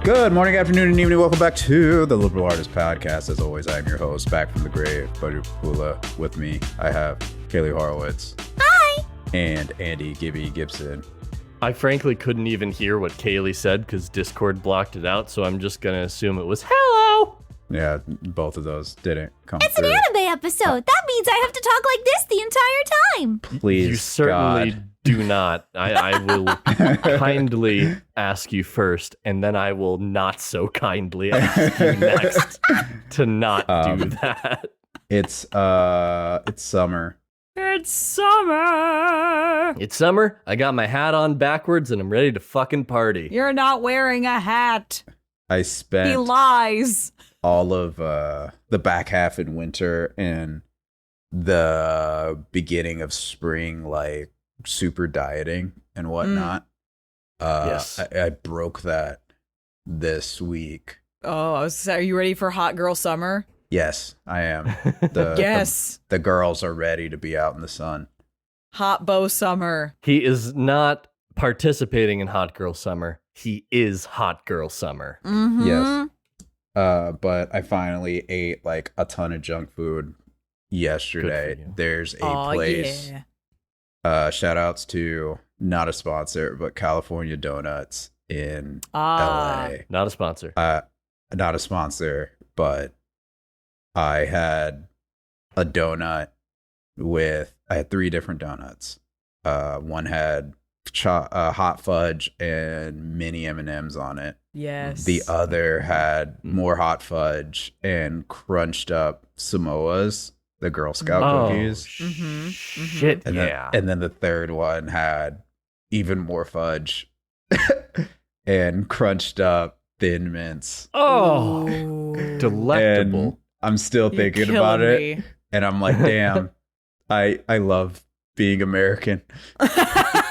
Good morning, afternoon, and evening. Welcome back to the Liberal Artist Podcast. As always, I'm your host, back from the grave, Bodio. With me, I have Kaylie Horowitz. Hi! And Andy Gibby Gibson. I frankly couldn't even hear what Kaylie said because Discord blocked it out, so I'm just going to assume it was hello! Yeah, both of those didn't come It's through. an anime episode. That means I have to talk like this the entire time. Please, You certainly God. do not. I will kindly ask you first, and then I will not so kindly ask you next to not do that. It's summer. It's summer! It's summer, I got my hat on backwards, and I'm ready to fucking party. You're not wearing a hat. I He spent lies. all of the back half in winter and the beginning of spring, like super dieting and whatnot. Yes. I broke that this week. Oh, are you ready for hot girl summer? Yes, I am. Yes. The girls are ready to be out in the sun. Hot bow summer. He is not participating in Hot Girl Summer. He is Hot Girl Summer. Mm-hmm. Yes. But I finally ate like a ton of junk food yesterday. Good for you. There's a place. Yeah. Shout outs to not a sponsor, but California Donuts in LA. Not a sponsor. Not a sponsor, but I had a donut I had 3 different donuts. One had hot fudge and mini M&Ms on it. Yes. The other had more hot fudge and crunched up Samoas, the Girl Scout cookies. Shit, And yeah. then the third one had even more fudge and crunched up Thin Mints. Oh, Ooh. delectable. And I'm still You're thinking about it. killing me. And I'm like, damn, I love being American.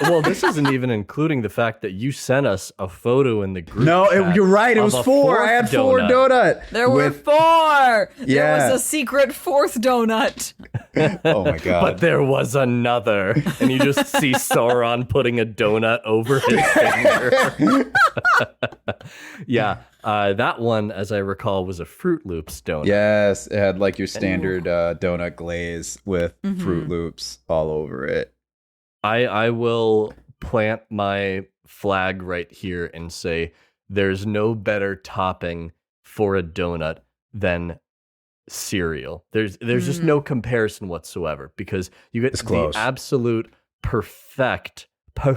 Well, this isn't even including the fact that you sent us a photo in the group chat You're right. It of was a 4. fourth I had 4 donut. There were with- 4. There Yeah. was a secret 4th donut. Oh my God. But there was another. And you just see Sauron putting a donut over his finger. Yeah, that one, as I recall, was a Fruit Loops donut. Yes, it had like your standard donut glaze with Fruit Loops all over it. I will plant my flag right here and say there's no better topping for a donut than cereal. There's just no comparison whatsoever because you get It's the close. absolute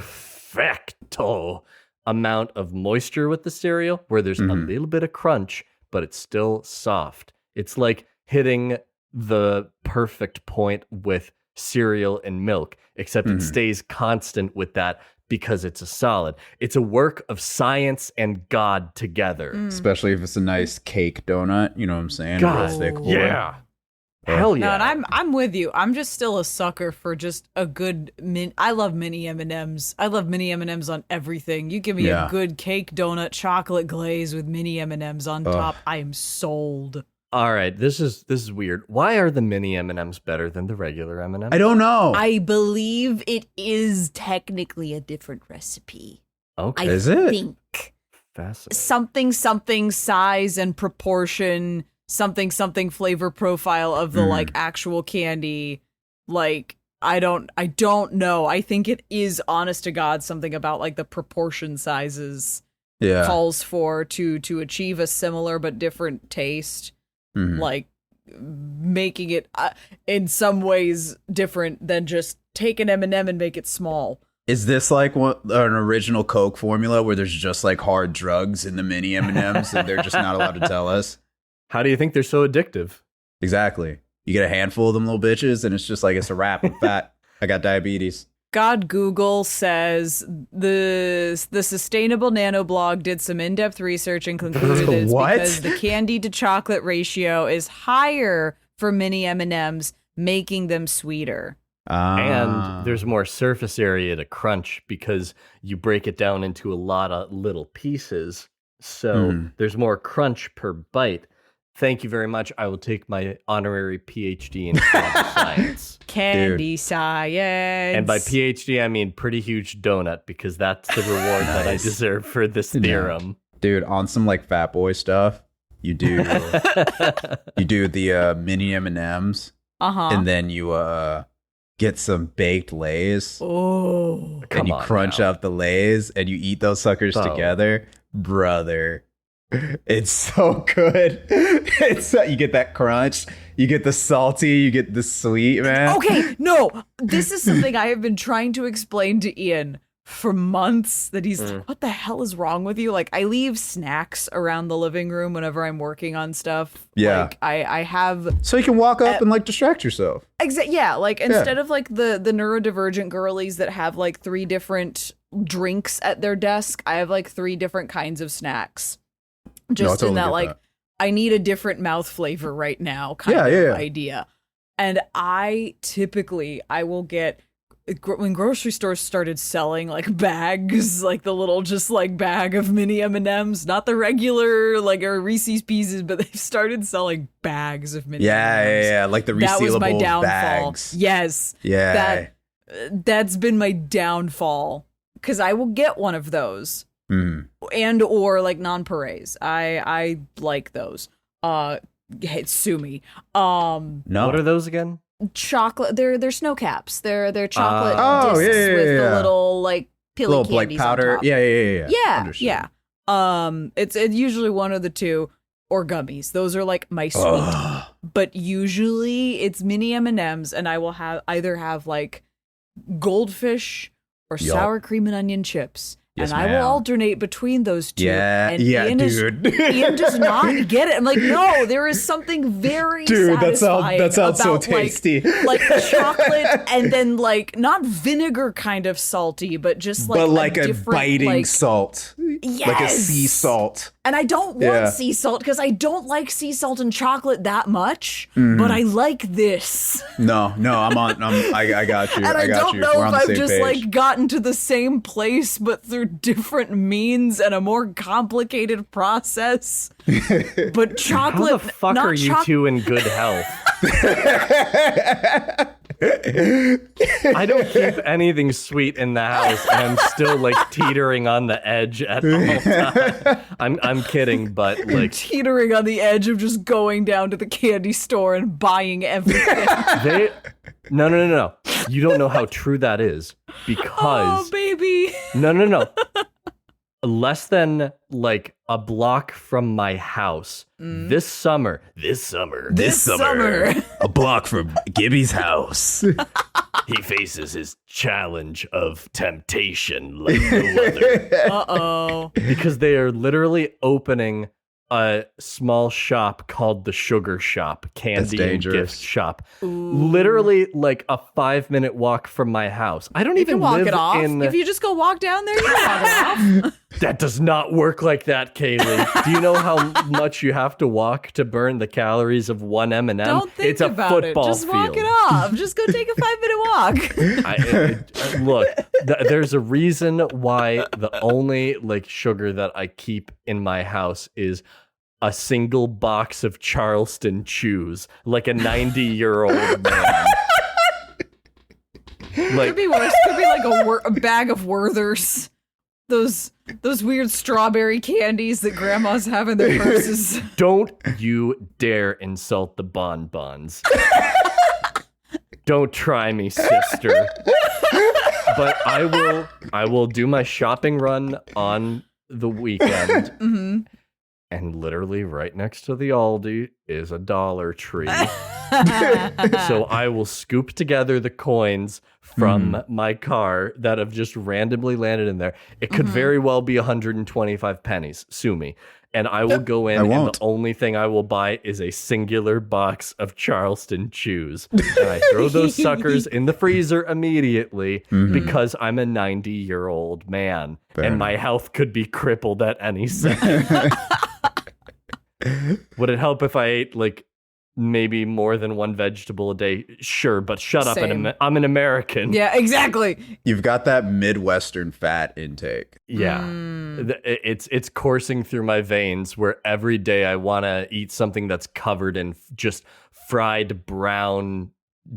perfecto amount of moisture with the cereal where there's a little bit of crunch, but it's still soft. It's like hitting the perfect point with cereal and milk, except it stays constant with that because it's a solid. It's a work of science and God together. Especially if it's a nice cake donut, you know what I'm saying? God, Real thick boy. yeah. Hell yeah. No, and I'm with you. I'm just still a sucker for just a good I love mini M&Ms. I love mini M&Ms on everything. You give me Yeah. a good cake donut, chocolate glaze with mini M&Ms on top. I am sold. All right, this is weird. Why are the mini M&Ms better than the regular M&Ms? I don't know. I believe it is technically a different recipe. Okay. Is it? Think Fascinating. something size and proportion, something flavor profile of the like actual candy. Like I don't know. I think it is honest to God something about like the proportion sizes Yeah. calls for to achieve a similar but different taste. Like making it in some ways different than just take an M&M and make it small. Is this like an original Coke formula where there's just like hard drugs in the mini M&Ms and they're just not allowed to tell us? How do you think they're so addictive? Exactly. You get a handful of them little bitches and it's just like it's a wrap. I'm fat. I got diabetes. God Google says the Sustainable Nano blog did some in-depth research and concluded that it's What? because the candy to chocolate ratio is higher for mini M&Ms, making them sweeter. And there's more surface area to crunch because you break it down into a lot of little pieces. So there's more crunch per bite. Thank you very much. I will take my honorary PhD in candy science. Candy science. And by PhD, I mean pretty huge donut because that's the reward that I deserve for this theorem. Dude, on some like fat boy stuff, you do the mini M&Ms, and then you get some baked Lays. Oh, and you crunch up the Lays and you eat those suckers together, brother. It's so good. You get that crunch, you get the salty, you get the sweet, man. Okay, no, this is something I have been trying to explain to Ian for months, that he's like, what the hell is wrong with you? Like, I leave snacks around the living room whenever I'm working on stuff. Yeah. Like, I have... So you can walk up and, like, distract yourself. Yeah, like, instead of, like, the neurodivergent girlies that have, like, 3 different drinks at their desk, I have, like, 3 different kinds of snacks. Just in that, like, I need a different mouth flavor right now kind of idea. And I will get... When grocery stores started selling like bags, like the little just like bag of mini M&Ms, not the regular like or Reese's Pieces, but they've started selling bags of mini M&Ms. Yeah, like the resealable that was my downfall. bags. Yes, that's been my downfall, because I will get one of those and or like nonpareils. I like those. Sue me. No, what are those again? Chocolate. They're snow caps. They're chocolate discs with the little like pilly little candies like powder. on top. Yeah. It's usually one of the two, or gummies. Those are like my sweet. But usually it's mini M&Ms, and I will either have like goldfish or sour cream and onion chips. Yes, and I will alternate between those two. Yeah, Ian dude. Ian does not get it. I'm like, no, there is something very satisfying that sounds about, so tasty. Like chocolate, and then like not vinegar kind of salty, but just like a biting like, salt. Yes. Like a sea salt. And I don't want sea salt, because I don't like sea salt and chocolate that much, but I like this. No, I got you. And I got don't you. know We're if on the I've same just page. like gotten to the same place, but through different means and a more complicated process. But chocolate. How the fuck are you two in good health? I don't keep anything sweet in the house, and I'm still like teetering on the edge at all times. I'm kidding, but like teetering on the edge of just going down to the candy store and buying everything. No. You don't know how true that is, because oh baby. No. Less than like a block from my house this summer, a block from Gibby's house. he faces his challenge of temptation like no other. Uh-oh. Because they are literally opening a small shop called the Sugar Shop, candy and gift shop. Ooh. Literally like a 5-minute walk from my house. I don't even walk live it off. in. If you just go walk down there, you can walk it off. That does not work like that, Kaylie. Do you know how much you have to walk to burn the calories of one M&M? Don't think it's a about football it. Just field. walk it off. Just go take a 5-minute walk. Look, there's a reason why the only like sugar that I keep in my house is a single box of Charleston Chews, like a 90-year-old man. Like, could be worse. Could be like a bag of Werthers. Those weird strawberry candies that grandmas have in their purses. Don't you dare insult the bonbons. Don't try me, sister. But I will do my shopping run on the weekend. Mm-hmm. And literally right next to the Aldi is a Dollar Tree. So I will scoop together the coins from my car that have just randomly landed in there. It could very well be 125 pennies. Sue me. And I will go in, and the only thing I will buy is a singular box of Charleston Chews. And I throw those suckers in the freezer immediately because I'm a 90-year-old man. And my health could be crippled at any second. Would it help if I ate like maybe more than one vegetable a day? Sure, but shut up. I'm an American. Yeah, exactly. You've got that Midwestern fat intake. Yeah. It's coursing through my veins, where every day I want to eat something that's covered in just fried brown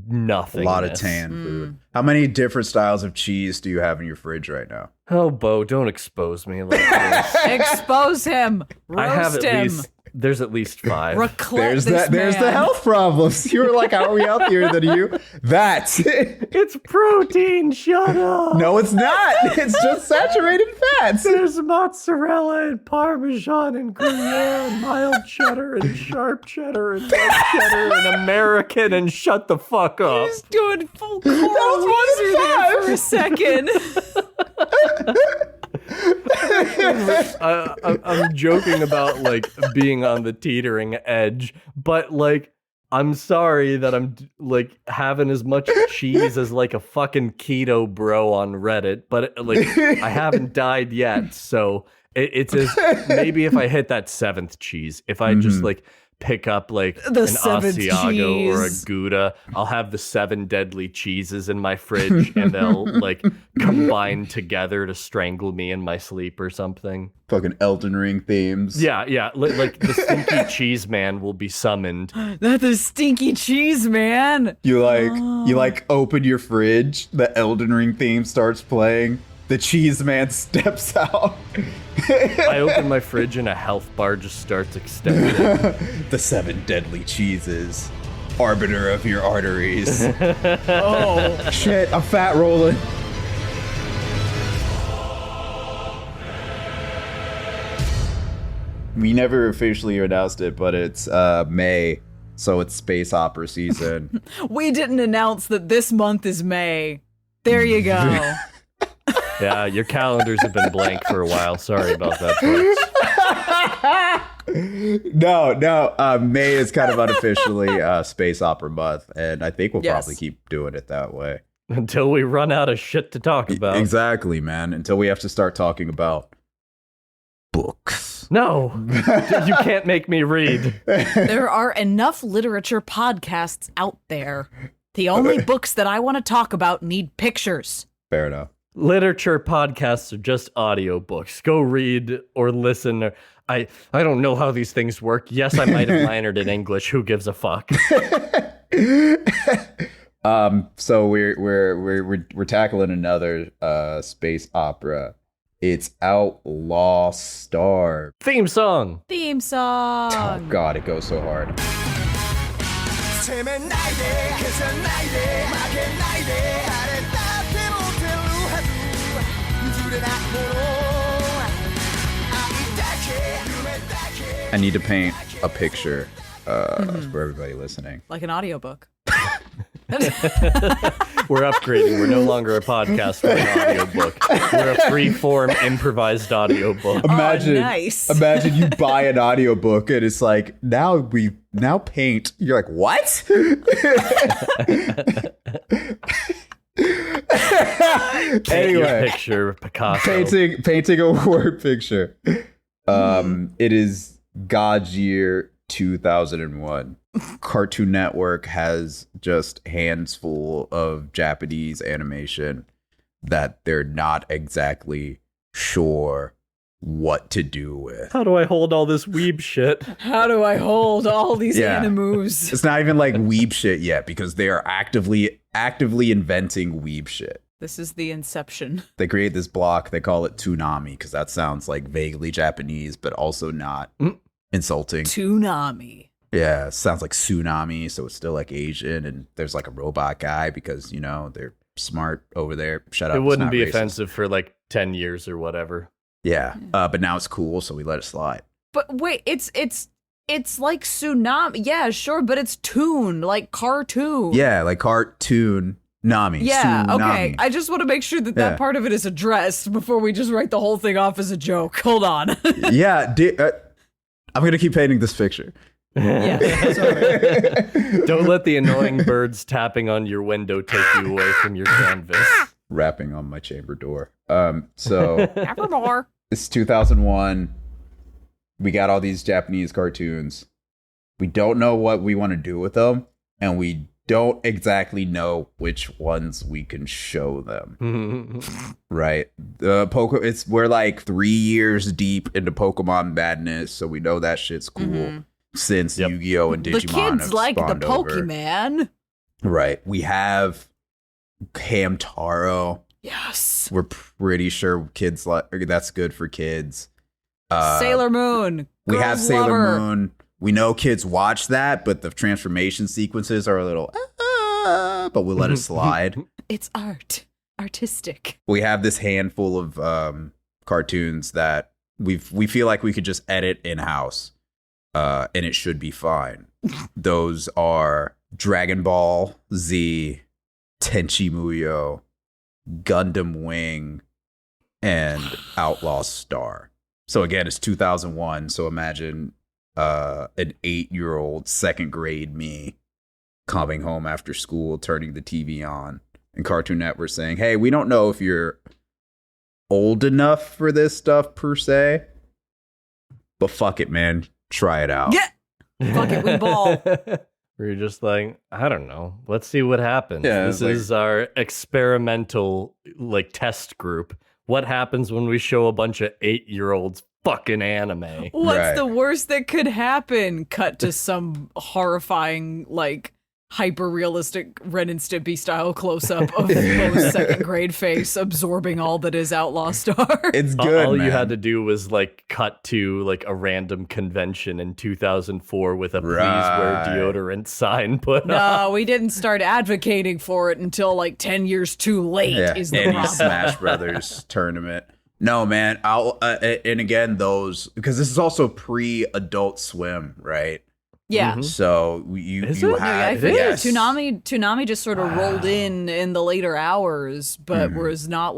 nothing. A lot of tan food. How many different styles of cheese do you have in your fridge right now? Oh, Bo, don't expose me like this. Expose him. Roast I have at him. least, there's at least 5. Reclaim There's the health problems. You were like, how are we healthier than you? That's It's protein, shut up. no, it's not. It's just saturated fats. There's mozzarella and Parmesan and Gruyere and mild cheddar and sharp cheddar and white cheddar and American and shut the fuck up. He's doing full Coral Weezer there for a second. I'm joking about like being on the teetering edge, but like I'm sorry that I'm like having as much cheese as like a fucking keto bro on Reddit, but like I haven't died yet, so it's as maybe if I hit that 7th cheese, if I just like pick up like The an 7th Asiago or a cheese. Gouda, I'll have the 7 deadly cheeses in my fridge and they'll like combine together to strangle me in my sleep or something. Fucking Elden Ring themes. Yeah, like the stinky cheese man will be summoned. That's a stinky cheese, man. You like open your fridge, the Elden Ring theme starts playing, the cheese man steps out. I open my fridge and a health bar just starts extending. The 7 deadly cheeses, arbiter of your arteries. Oh, Shit, I'm fat rolling. We never officially announced it, but it's May, so it's space opera season. we didn't announce that this month is May. There you go. Yeah, your calendars have been blank for a while. Sorry about that, folks. No. May is kind of unofficially space opera month, and I think we'll Yes. probably keep doing it that way. Until we run out of shit to talk about. Exactly, man. Until we have to start talking about books. No, you can't make me read. There are enough literature podcasts out there. The only books that I want to talk about need pictures. Fair enough. Literature podcasts are just audiobooks. Go read or listen. I don't know how these things work. Yes, I might have minored in English. Who gives a fuck? So we're tackling another space opera. It's Outlaw Star. Theme song. Theme song. Oh god, it goes so hard. I need to paint a picture for everybody listening. Like an audiobook. We're upgrading. We're no longer a podcast. We're an audiobook. We're a free-form improvised audiobook. Imagine, nice. imagine you buy an audiobook and it's like, now paint. You're like, what? Paint your Anyway, picture, Picasso. painting a word picture. It is God's year 2001. Cartoon Network has just hands full of Japanese animation that they're not exactly sure what to do with. How do I hold all this weeb shit? How do I hold all these Yeah. animus? It's not even like weeb shit yet because they are actively inventing weeb shit. This is the inception. They create this block, they call it Toonami because that sounds like vaguely Japanese but also not insulting. Toonami. Yeah, it sounds like tsunami, so it's still like Asian, and there's like a robot guy because, you know, they're smart over there. Shut up. It it's wouldn't not be racist. offensive for like 10 years or whatever. Yeah, but now it's cool, so we let it slide. But wait, it's like tsunami. Yeah, sure, but it's toon, like cartoon. Yeah, like cartoon Nami. Yeah, Tsunami. okay. I just want to make sure that Yeah. part of it is addressed before we just write the whole thing off as a joke. Hold on. Yeah, I'm going to keep painting this picture. Yeah, sorry. Don't let the annoying birds tapping on your window take you away from your canvas. Rapping on my chamber door. So Nevermore. it's 2001. We got all these Japanese cartoons. We don't know what we want to do with them, and we don't exactly know which ones we can show them. Right? We're like 3 years deep into Pokemon madness, so we know that shit's cool. Since Yep. Yu-Gi-Oh and Digimon The kids have like the spawned over. Pokemon. Right. We have Hamtaro. Yes. We're pretty sure kids like that's good for kids. Sailor Moon. We have Girls Sailor Lover. Moon. We know kids watch that, but the transformation sequences are a little, but we'll let it slide. It's art. Artistic. We have this handful of cartoons that we feel like we could just edit in-house, and it should be fine. Those are Dragon Ball Z, Tenchi Muyo, Gundam Wing, and Outlaw Star. So again, it's 2001. So imagine an 8-year-old second grade me coming home after school, turning the TV on, and Cartoon Network saying, "Hey, we don't know if you're old enough for this stuff per se, but fuck it, man, try it out." Yeah. Fuck it, we ball. We're just like, I don't know. Let's see what happens. Yeah, this it's is our experimental test group. What happens when we show a bunch of 8-year-olds fucking anime? What's Right. the worst that could happen? Cut to some horrifying, hyper-realistic Ren and Stimpy style close-up of Mo's second grade face absorbing all that is Outlaw Star. It's good, All man. you had to do was cut to a random convention in 2004 with a please Right. wear deodorant sign put up. No, we didn't start advocating for it until 10 years too late is the any problem. Smash Brothers tournament. No, man. And again, those, because this is also pre-Adult Swim, right? Yeah. Mhm. So you Is you it? had I feel yes. Toonami just sort of rolled in the later hours, but was not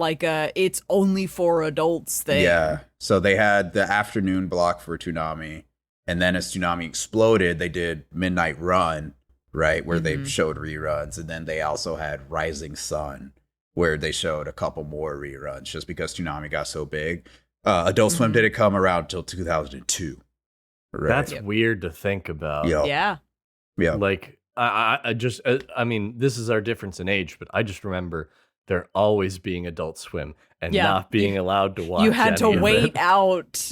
it's only for adults thing. Yeah. So they had the afternoon block for Toonami, and then as Toonami exploded, they did Midnight Run, right, where they showed reruns, and then they also had Rising Sun, where they showed a couple more reruns, just because Toonami got so big. Adult Swim didn't come around until 2002. Right. That's weird to think about. Yup. Yeah. Yeah. I just, I mean, this is our difference in age, but I just remember there always being Adult Swim and Yeah. not being allowed to watch. You had to any of wait it. out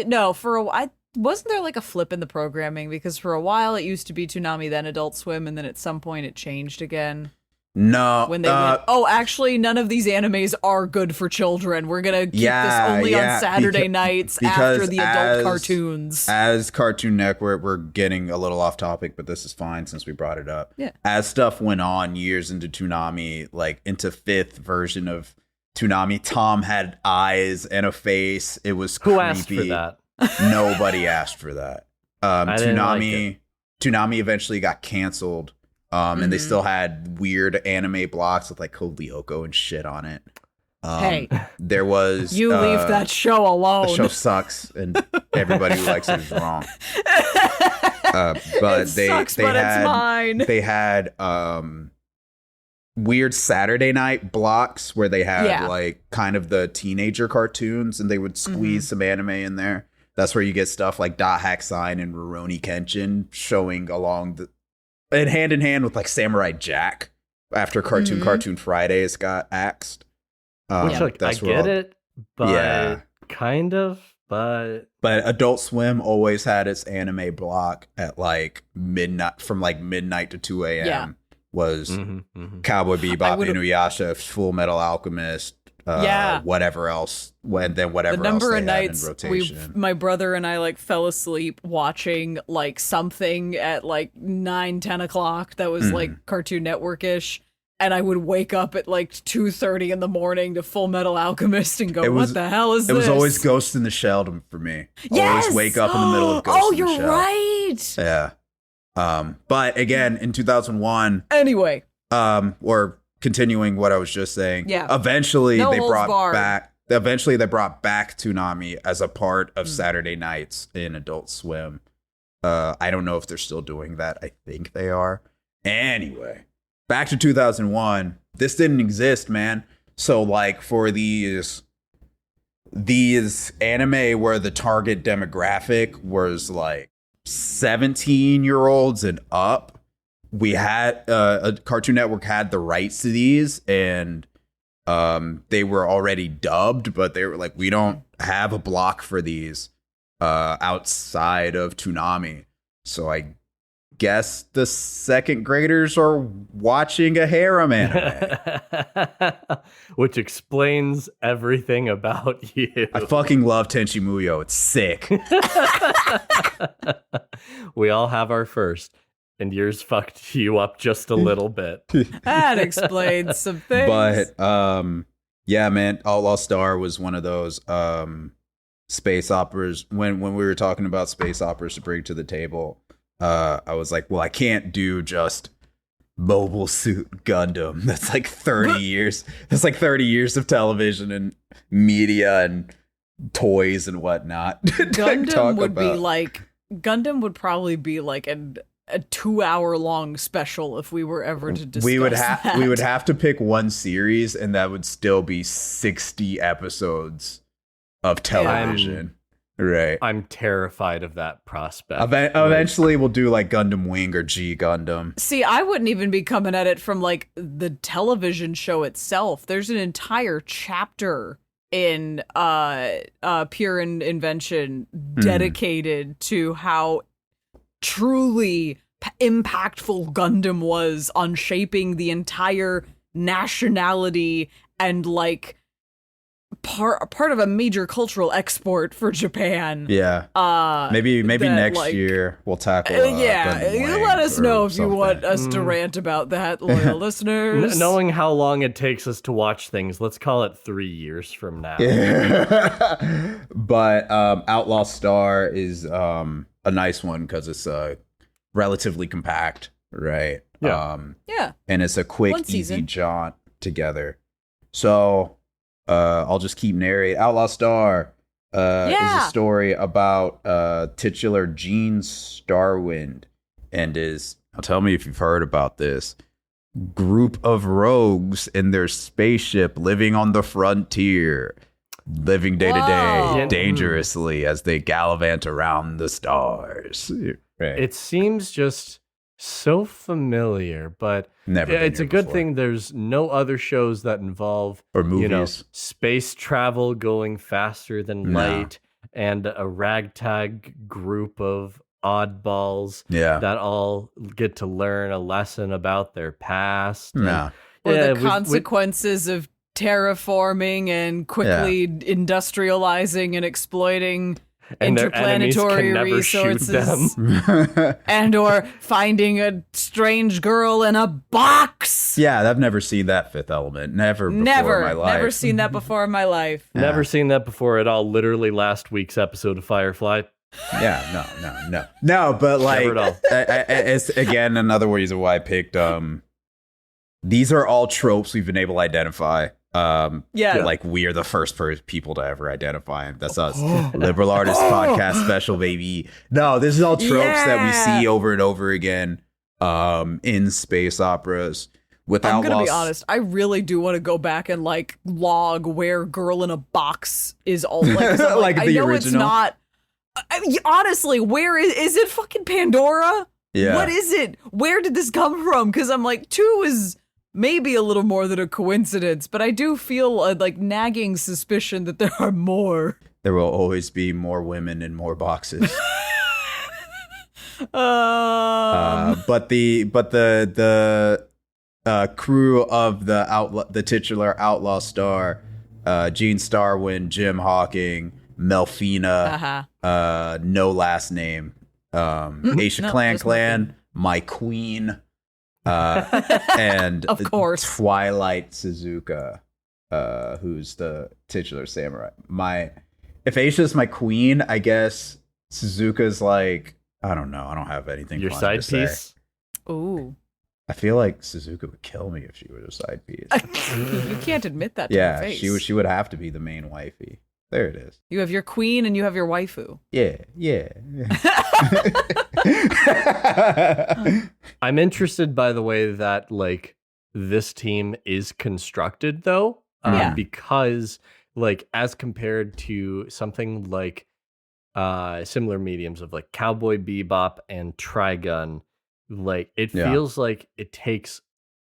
no, for a while. Wasn't there a flip in the programming? Because for a while it used to be Toonami, then Adult Swim, and then at some point it changed again. No. When they went, actually, none of these animes are good for children. We're going to keep this only on Saturday nights after the adult cartoons. As Cartoon Network, we're getting a little off topic, but this is fine since we brought it up. Yeah. As stuff went on years into Toonami, into 5th version of Toonami, Tom had eyes and a face. It was creepy. Who asked for that? Nobody asked for that. I didn't like it. Toonami eventually got canceled. And they still had weird anime blocks with Code Lyoko and shit on it. Hey, there was you leave that show alone. the show sucks, and everybody who likes it is wrong. But It sucks, but it's mine. They had weird Saturday night blocks where they had kind of the teenager cartoons, and they would squeeze some anime in there. That's where you get stuff like Dot Hack Sign and Rurouni Kenshin showing along and hand in hand with Samurai Jack after Cartoon Fridays got axed. Which I get it, but kind of, but Adult Swim always had its anime block at midnight, from midnight to 2 a.m. Yeah. Was Cowboy Bebop, Inuyasha, Full Metal Alchemist, whatever else. Then whatever the number else of they had nights in rotation. my brother and I fell asleep watching something at 9-10 o'clock that was Cartoon Network-ish, and I would wake up at 2:30 in the morning to Full Metal Alchemist and go, what the hell is this? It was always Ghost in the Shell for me. Yes! Always wake up in the middle of Ghost in the Shell. You're right. Yeah. But again, in 2001, Anyway, or continuing what I was just saying, Yeah. eventually No they holds brought barred. back Toonami as a part of Saturday nights in Adult Swim. I don't know if they're still doing that. I think they are. Anyway, back to 2001. This didn't exist, man. So for these anime where the target demographic was 17-year-olds and up, we had a Cartoon Network had the rights to these, and they were already dubbed, but they were we don't have a block for these outside of Toonami. So I guess the second graders are watching a harem anime. Which explains everything about you. I fucking love Tenchi Muyo. It's sick. We all have our first, and yours fucked you up just a little bit. That explains some things. But yeah, man, Outlaw Star was one of those space operas. When we were talking about space operas to bring to the table, I was like, well, I can't do just Mobile Suit Gundam. That's like 30 years. That's like 30 years of television and media and toys and whatnot. Gundam would probably be like a 2-hour long special if we were ever to discuss we would that. have to pick one series, and that would still be 60 episodes of television. Right. I'm terrified of that prospect. Eventually we'll do like Gundam Wing or G Gundam. See, I wouldn't even be coming at it from like the television show itself. There's an entire chapter in Pure Invention dedicated to how truly impactful Gundam was on shaping the entire nationality and like part of a major cultural export for Japan. Yeah. Maybe that, next like, year we'll tackle. Yeah, you let us know if you want us to Mm. rant about that, loyal listeners. Knowing how long it takes us to watch things, let's call it 3 years from now. But Outlaw Star is a nice one because it's relatively compact, right? Yeah. Yeah. And it's a quick, One easy season. jaunt together. So I'll just keep narrating. Outlaw Star is a story about titular Gene Starwind and tell me if you've heard about this, group of rogues in their spaceship living on the frontier, living day to Whoa. day dangerously as they gallivant around the stars. Right. It seems just so familiar, but Never been it's here a good before. thing there's no other shows that involve Or movies. space travel going faster than No. light and a ragtag group of oddballs Yeah. that all get to learn a lesson about their past. No. Or Yeah, the with- consequences of terraforming and quickly industrializing and exploiting and their enemies interplanetary can never shoot resources. them. And or finding a strange girl in a box. Yeah, I've never seen that Fifth Element. Never before in my life. Never seen that before in my life. Yeah. Never seen that before at all. Literally last week's episode of Firefly. Yeah, no. But like, Never at all. it's again another reason why I picked. These are all tropes we've been able to identify. Yeah. Like we are the first people to ever identify them. That's us, Liberal Artist Podcast Special, baby. No, this is all tropes that we Yeah. see over and over again, in space operas. With I'm gonna Outlaws, be honest. I really do want to go back and like log where "Girl in a Box" is all like. 'cause I'm Like I the know it's original? not. Honestly, where is it? Fucking Pandora? Yeah. What is it? Where did this come from? Because I'm like 2 is maybe a little more than a coincidence, but I do feel a like nagging suspicion that there are more. There will always be more women in more boxes. But the crew of the titular Outlaw Star, Gene Starwind, Jim Hawking, Melfina, no last name, Aisha No, Clan just Clan, My Queen, and Of course. Twilight Suzuka, who's the titular samurai. If Aisha's my queen, I guess Suzuka's like, I don't know. I don't have anything. Your fun side to say. piece? Ooh. I feel like Suzuka would kill me if she was a side piece. You can't admit that to your Yeah, face. she would have to be the main wifey. There it is. You have your queen and you have your waifu. Yeah. I'm interested by the way that like this team is constructed though, Yeah. because like as compared to something like similar mediums of like Cowboy Bebop and Trigun, like it Yeah. feels like it takes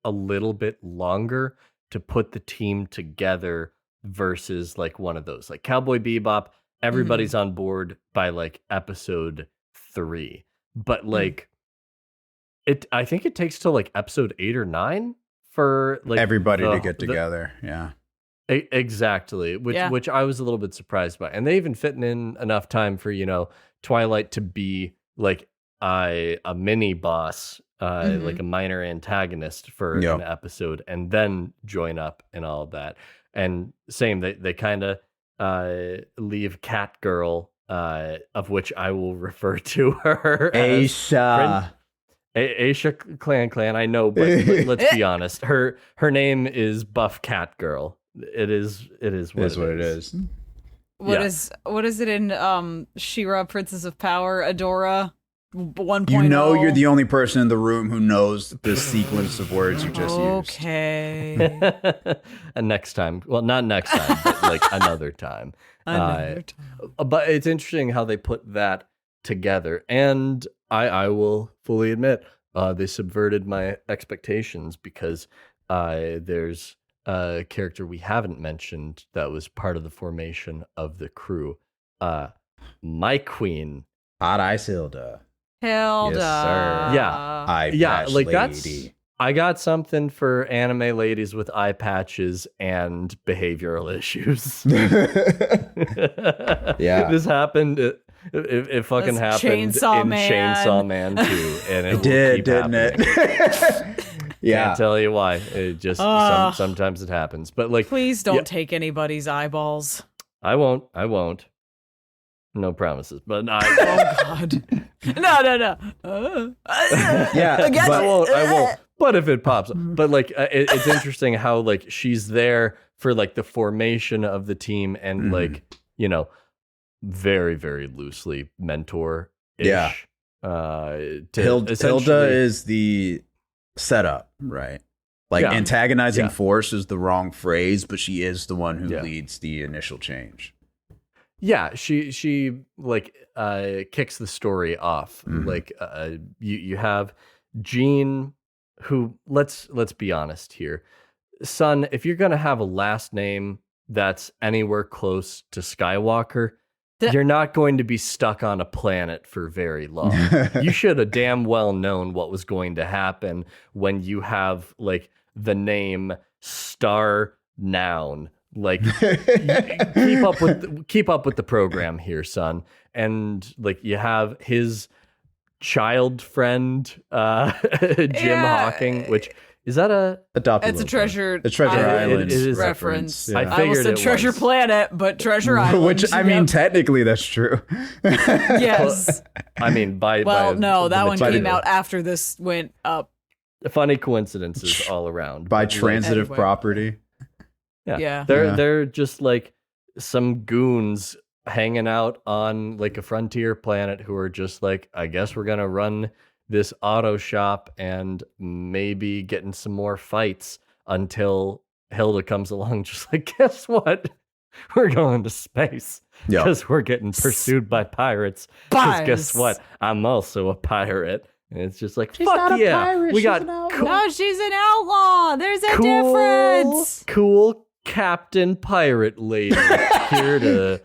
a little bit longer to put the team together versus like one of those like Cowboy Bebop. Everybody's on board by like episode 3, but like I think it takes till like episode 8 or 9 for like everybody to get together. Yeah. Exactly, which I was a little bit surprised by, and they even fit in enough time for Twilight to be like a mini boss, like a minor antagonist for an episode, and then join up and all of that. And same, they kind of leave Catgirl, of which I will refer to her Aisha. Aisha Clan. I know, but let's be honest. Her name is Buff Catgirl. It is what it is. What is it in She-Ra Princess of Power, Adora 1.0? You're the only person in the room who knows the sequence of words you just used. Okay. And next time. Well, not next time, but like another time. But it's interesting how they put that together. And I will fully admit, they subverted my expectations because there's a character we haven't mentioned that was part of the formation of the crew. My queen. Hot Ice Hilda. Hilda. Yes, sir. Yeah. Like lady. I got something for anime ladies with eye patches and behavioral issues. Yeah. This happened. It fucking happened Chainsaw in Man. Chainsaw Man 2. And it did, will keep didn't happening. it? Yeah. Can't tell you why. It just sometimes it happens. But like, please don't take anybody's eyeballs. I won't. No promises. But oh God. No. Yeah. I won't. But if it pops up. But like, it's interesting how like she's there for like the formation of the team and like, very, very loosely mentor-ish. Yeah. Hilda is the setup, right? Like antagonizing force is the wrong phrase, but she is the one who leads the initial change. Yeah, she like kicks the story off. Like you have Jean, who let's be honest here, son. If you're gonna have a last name that's anywhere close to Skywalker, you're not going to be stuck on a planet for very long. You should have damn well known what was going to happen when you have like the name Star Noun. Like keep up with the program here, son. And like you have his child friend, Jim Hawking, which is that adopted? It's a Treasure Island reference. Yeah. I almost said Treasure Planet, but Treasure Island. Which I mean, technically that's true. Yes. I mean, that one came out after this went up. Funny coincidences all around. By transitive property. Yeah. They're just like some goons hanging out on like a frontier planet who are just like, I guess we're gonna run this auto shop and maybe getting some more fights until Hilda comes along just like, guess what? We're going to space because we're getting pursued by pirates. Because guess what? I'm also a pirate. And it's just like, she's fuck yeah. Pirate. We she's got No, she's an outlaw. There's a difference. Cool Captain Pirate Lady here to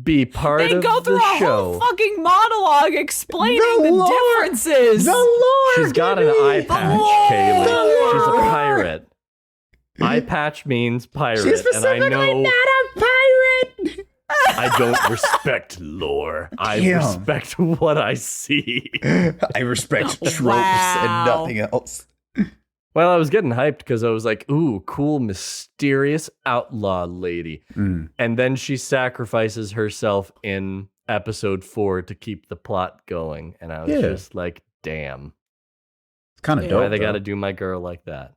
be part of the show. They go through a whole fucking monologue explaining the differences. The lore. She's got an eye patch, Kaylie. She's a pirate. Eye patch means pirate. She's specifically and I know not a pirate. I don't respect lore. I respect what I see. I respect tropes and nothing else. Well, I was getting hyped because I was like, ooh, cool, mysterious outlaw lady. And then she sacrifices herself in episode 4 to keep the plot going. And I was just like, damn. It's kind of dope. Why they got to do my girl like that?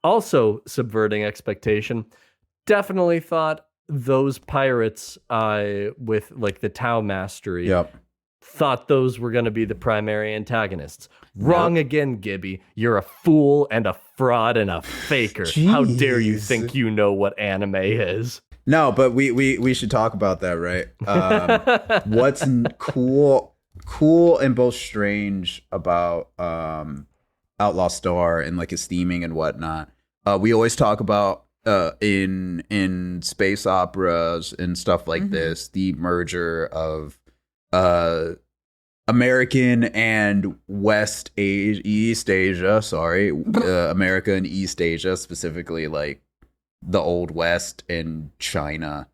Also, subverting expectation. Definitely thought those pirates with like the Tau mastery thought those were going to be the primary antagonists. Wrong again, Gibby. You're a fool and a fraud and a faker. Jeez. How dare you think you know what anime is? No, but we should talk about that, right? What's cool and both strange about Outlaw Star and like its theming and whatnot. We always talk about in space operas and stuff like this, the merger of American and East Asia, sorry, America and East Asia, specifically like the Old West and China.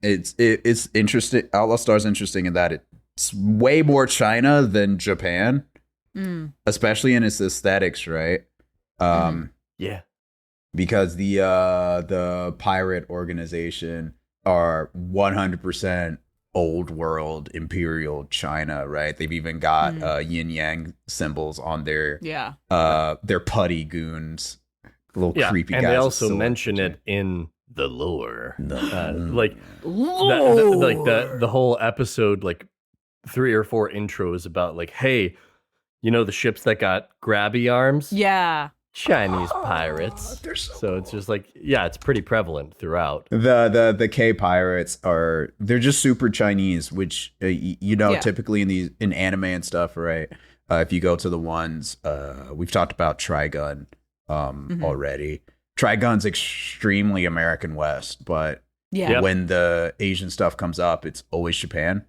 It's interesting. Outlaw Star's interesting in that it's way more China than Japan, especially in its aesthetics, right? Yeah, because the pirate organization are 100% old world imperial China, right? They've even got yin yang symbols on their putty goons, little creepy guys. And they also mention it in the lore, like the whole episode, like 3 or 4 intros about like, hey, you know the ships that got grabby arms? Yeah. Chinese pirates. So it's just like, yeah, it's pretty prevalent throughout. The K pirates they're just super Chinese, which typically in anime and stuff, right? If you go to the ones we've talked about Trigun already. Trigun's extremely American West, but when the Asian stuff comes up, it's always Japan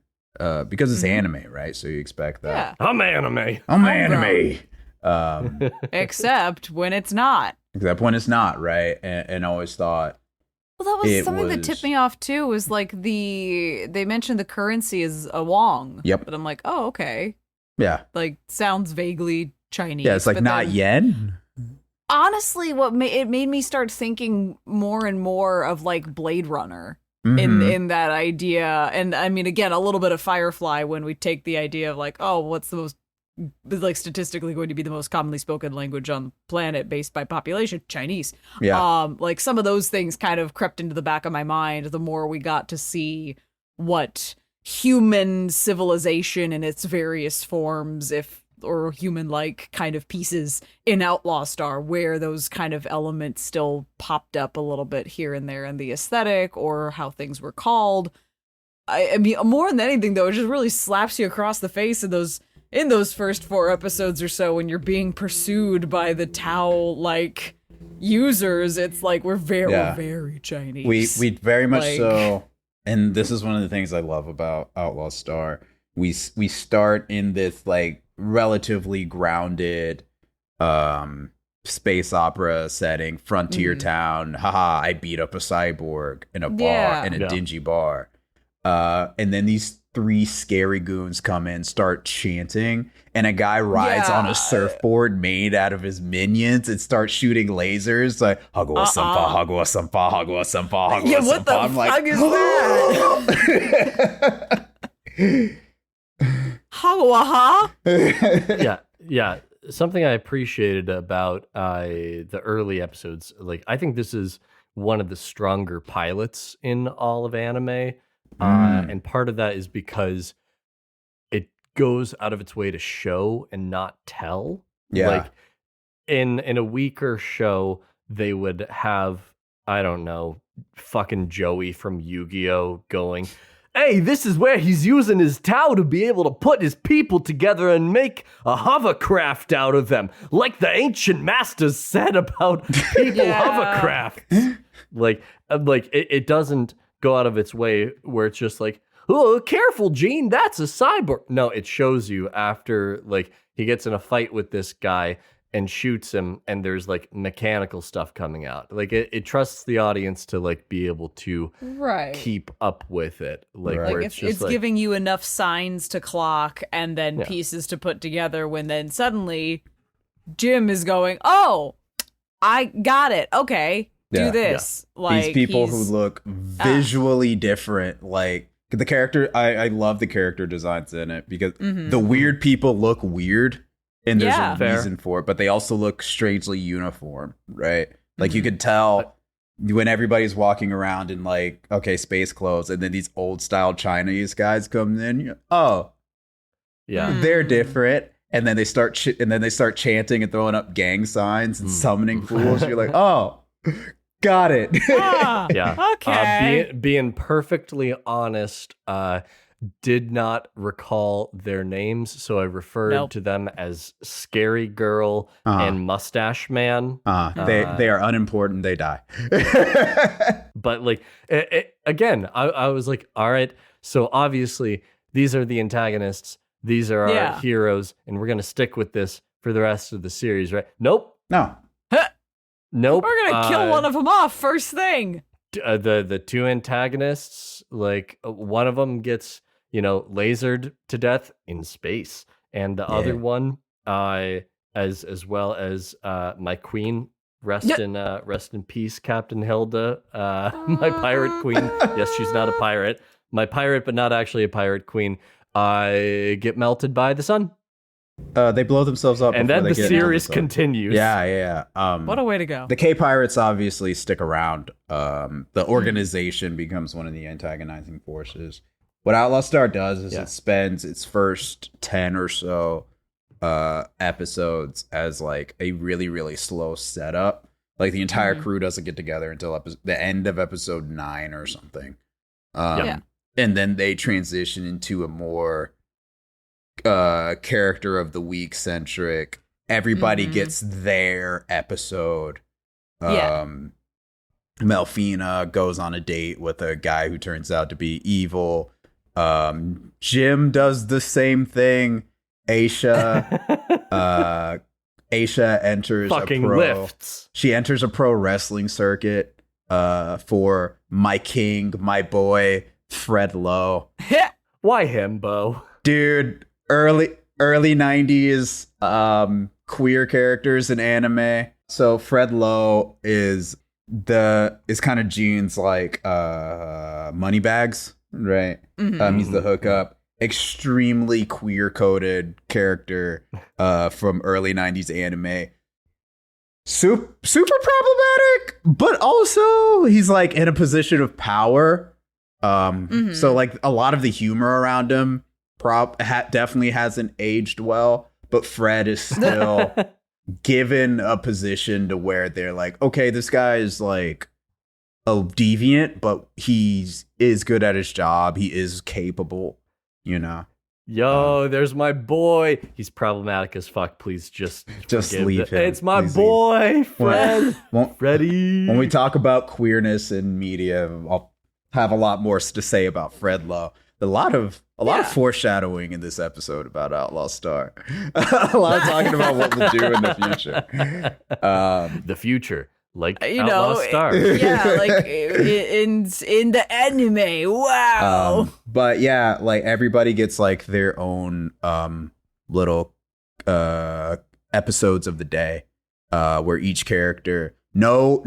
because it's anime, right? So you expect that. I'm anime. Except when it's not. Except when it's not, right? And I always thought. Well, that was something that tipped me off too. Was like they mentioned the currency is a wong. Yep. But I'm like, oh, okay. Yeah. Like sounds vaguely Chinese. Yeah, it's like not yen. Honestly, it made me start thinking more and more of like Blade Runner in that idea. And I mean, again, a little bit of Firefly when we take the idea of like, oh, what's the most like statistically going to be the most commonly spoken language on the planet based by population? Chinese. Yeah. Like some of those things kind of crept into the back of my mind the more we got to see what human civilization in its various forms, or human-like kind of pieces in Outlaw Star, where those kind of elements still popped up a little bit here and there in the aesthetic or how things were called. I mean, more than anything, though, it just really slaps you across the face in those first 4 episodes or so when you're being pursued by the Tau-like users. It's like we're very Chinese. We very much so, and this is one of the things I love about Outlaw Star. We start in this like relatively grounded space opera setting, frontier town. Haha, I beat up a cyborg in a bar, in a dingy bar. And then these 3 scary goons come in, start chanting, and a guy rides on a surfboard made out of his minions and starts shooting lasers like Hagwa Sampa, Hagwa Sampa, Hagwa Sampa, Hagwa Yeah, what the fuck is that? Hagwa? Yeah. Something I appreciated about the early episodes, like I think this is one of the stronger pilots in all of anime. And part of that is because it goes out of its way to show and not tell. Yeah. Like in a weaker show, they would have, I don't know, fucking Joey from Yu-Gi-Oh! Going, hey, this is where he's using his Tau to be able to put his people together and make a hovercraft out of them, like the ancient masters said about people hovercrafts. Like it doesn't go out of its way where it's just like, oh, careful, Gene, that's a cyborg. No, it shows you after like he gets in a fight with this guy and shoots him, and there's like mechanical stuff coming out. Like it trusts the audience to like be able to keep up with it. Like where it's giving you enough signs to clock and then pieces to put together when then suddenly Jim is going, oh, I got it. Okay, do this. Yeah. Like these people who look visually different, like the character, I love the character designs in it because the weird people look weird. And there's a reason for it, but they also look strangely uniform, right? Like you could tell when everybody's walking around in like, okay, space clothes, and then these old style Chinese guys come in. They're different, and then they start chanting and throwing up gang signs and summoning fools. You're like, oh, got it. Okay. Being perfectly honest, did not recall their names, so I referred to them as Scary Girl and Mustache Man. They are unimportant. They die. But like again, I was like, all right. So obviously these are the antagonists. these are our Yeah. heroes, and we're gonna stick with this for the rest of the series, right? Nope. No. Nope. We're gonna kill one of them off first thing. The two antagonists, like one of them gets lasered to death in space, and the other one, as well as my queen, rest in peace, Captain Hilda, my pirate queen. Yes, she's not a pirate, my pirate, but not actually a pirate queen. I get melted by the sun. They blow themselves up, and then the series continues. Yeah. What a way to go. The K-Pirates obviously stick around. The organization becomes one of the antagonizing forces. What Outlaw Star does is it spends its first 10 or so episodes as like a really, really slow setup. Like the entire crew doesn't get together until the end of episode 9 or something. And then they transition into a more character of the week centric. Everybody gets their episode. Melfina goes on a date with a guy who turns out to be evil. Jim does the same thing. Aisha enters fucking a pro. lifts. She enters a pro wrestling circuit for my king, my boy, Fred Lowe. Why him, Bo? Dude, early 90s queer characters in anime. So Fred Lowe is kind of June's like Moneybags, right? He's the hookup. Extremely queer coded character from early 90s anime. Super problematic, but also he's like in a position of power. So like a lot of the humor around him definitely hasn't aged well, but Fred is still given a position to where they're like, okay, this guy is like a deviant, but he is good at his job. He is capable, Yo, there's my boy. He's problematic as fuck. Please just leave him. It's my Please boy, Fred. Freddy. When we talk about queerness in media, I'll have a lot more to say about Fred Lowe. A lot of foreshadowing in this episode about Outlaw Star. A lot of talking about what we'll do in the future. The future, like Outlaw Star. Yeah, like in the anime. Wow. But yeah, like everybody gets like their own little episodes of the day where each character, no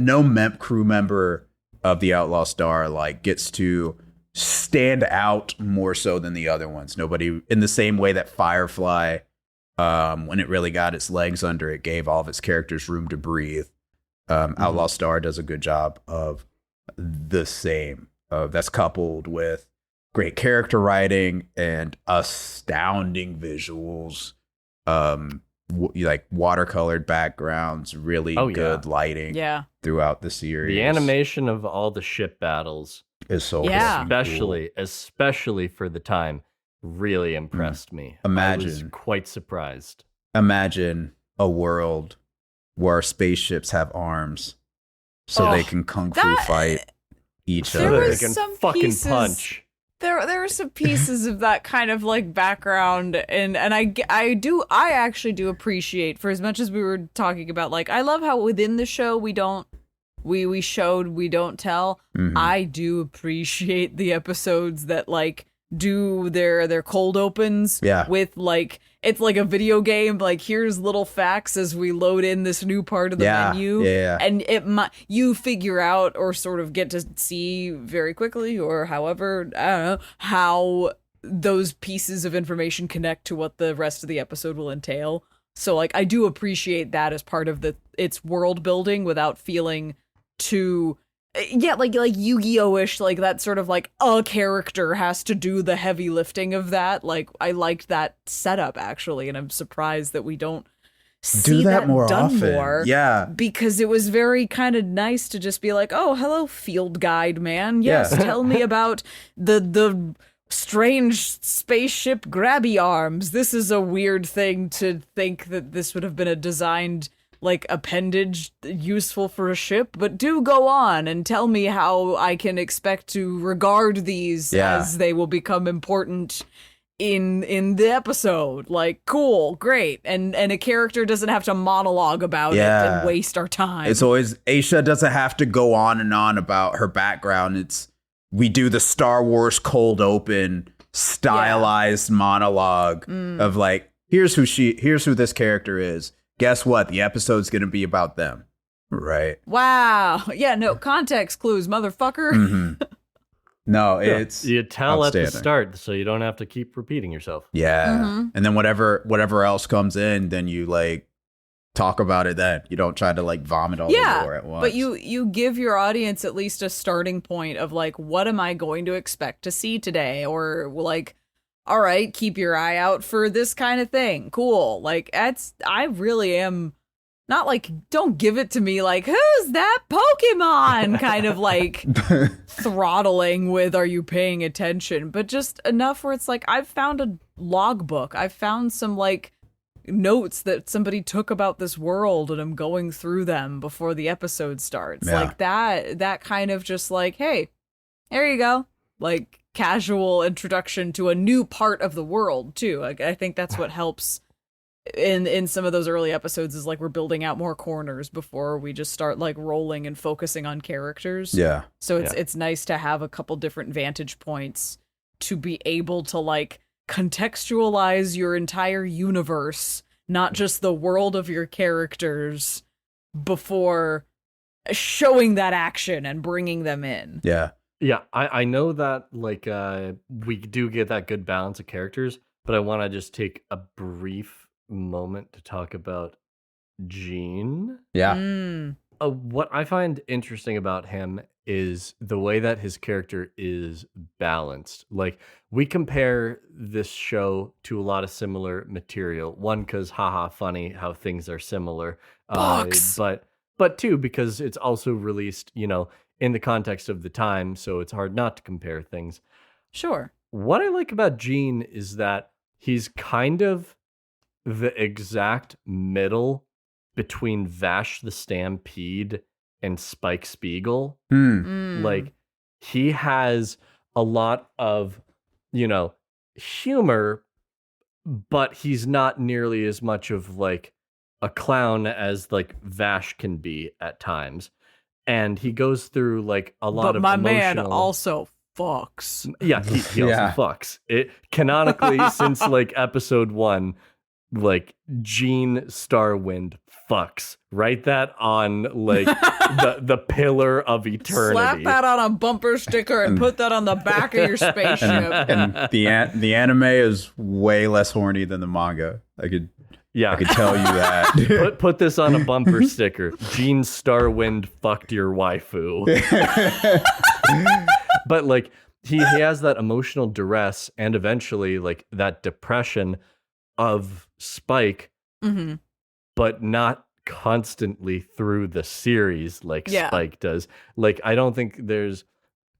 crew member of the Outlaw Star like gets to stand out more so than the other ones. Nobody, in the same way that Firefly, when it really got its legs under it, gave all of its characters room to breathe. Outlaw Star does a good job of the same. That's coupled with great character writing and astounding visuals. Like watercolored backgrounds, really good lighting throughout the series. The animation of all the ship battles is so especially for the time, really impressed me. I was quite surprised. Imagine a world where spaceships have arms so they can kung fu fight each other. They can fucking punch. There are some pieces of that kind of like background, and I actually do appreciate, for as much as we were talking about, like, I love how within the show we don't tell. I do appreciate the episodes that like do their cold opens with like, it's like a video game, like here's little facts as we load in this new part of the menu, and you figure out or sort of get to see very quickly, or however, I don't know, how those pieces of information connect to what the rest of the episode will entail. So like I do appreciate that as part of its world building without feeling too like Yu-Gi-Oh-ish, like that sort of like a character has to do the heavy lifting of that. Like I liked that setup actually, and I'm surprised that we don't see that more done often. More. Yeah, because it was very kind of nice to just be like, oh, hello, field guide man. Yes, tell me about the strange spaceship grabby arms. This is a weird thing to think that this would have been a designed like appendage useful for a ship, but do go on and tell me how I can expect to regard these as they will become important in the episode. Like, cool, great. And a character doesn't have to monologue about it and waste our time. It's always, Aisha doesn't have to go on and on about her background. We do the Star Wars cold open stylized monologue of like, here's who this character is. Guess what? The episode's going to be about them. Right. Wow. Yeah, no, context clues, motherfucker. Mm-hmm. No, it's you tell at the start so you don't have to keep repeating yourself. Yeah. Mm-hmm. And then whatever else comes in, then you like talk about it then. You don't try to like vomit all over at once. But you give your audience at least a starting point of like, what am I going to expect to see today? Or like, all right, keep your eye out for this kind of thing. Cool. Like, I really am not like, don't give it to me like, who's that Pokemon? Kind of like throttling with, are you paying attention? But just enough where it's like, I've found a logbook. I've found some like notes that somebody took about this world and I'm going through them before the episode starts. Yeah. Like that kind of just like, hey, there you go. Like casual introduction to a new part of the world too. Like, I think that's what helps in some of those early episodes is like we're building out more corners before we just start like rolling and focusing on characters. Yeah. So it's nice to have a couple different vantage points to be able to like contextualize your entire universe, not just the world of your characters, before showing that action and bringing them in. Yeah. Yeah, I know that like we do get that good balance of characters, but I want to just take a brief moment to talk about Gene. Yeah. What I find interesting about him is the way that his character is balanced. Like, we compare this show to a lot of similar material. One, because haha, funny how things are similar. But two, because it's also released, in the context of the time, so it's hard not to compare things. Sure. What I like about Gene is that he's kind of the exact middle between Vash the Stampede and Spike Spiegel. Like, he has a lot of, humor, but he's not nearly as much of like a clown as like Vash can be at times. And he goes through like a lot of emotional... man also fucks. Yeah, he also fucks. It canonically since like episode 1, like Gene Starwind fucks. Write that on like the pillar of eternity. Slap that on a bumper sticker and put that on the back of your spaceship. And the anime is way less horny than the manga. I could tell you that. Put this on a bumper sticker. Gene Starwind fucked your waifu. But like he has that emotional duress and eventually like that depression of Spike, but not constantly through the series like Spike does. Like, I don't think there's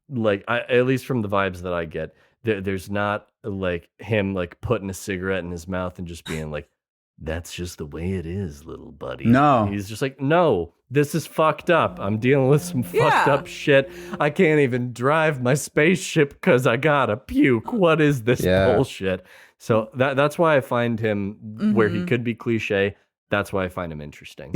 like, at least from the vibes that I get, there's not like him like putting a cigarette in his mouth and just being like, that's just the way it is, little buddy. No. He's just like, no, this is fucked up. I'm dealing with some fucked up shit. I can't even drive my spaceship because I gotta puke. What is this bullshit? So that's why I find him where he could be cliche. That's why I find him interesting.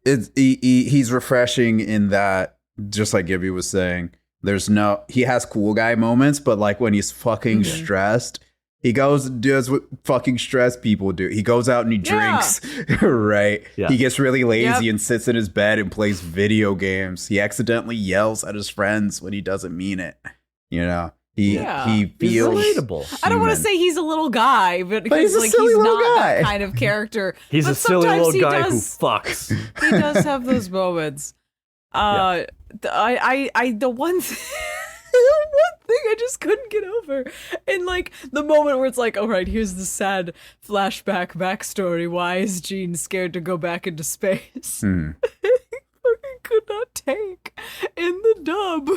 He's refreshing in that, just like Gibby was saying, he has cool guy moments, but like when he's fucking stressed, he goes and does what fucking stressed people do. He goes out and he drinks, right? Yeah. He gets really lazy and sits in his bed and plays video games. He accidentally yells at his friends when he doesn't mean it. He feels relatable. Human. I don't want to say he's a little guy, but he's like he's not that kind of character. He's a silly little guy who fucks. He does have those moments. The one thing I just couldn't get over, and like the moment where it's like, all right, here's the sad flashback backstory. Why is Gene scared to go back into space? He fucking could not take in the dub.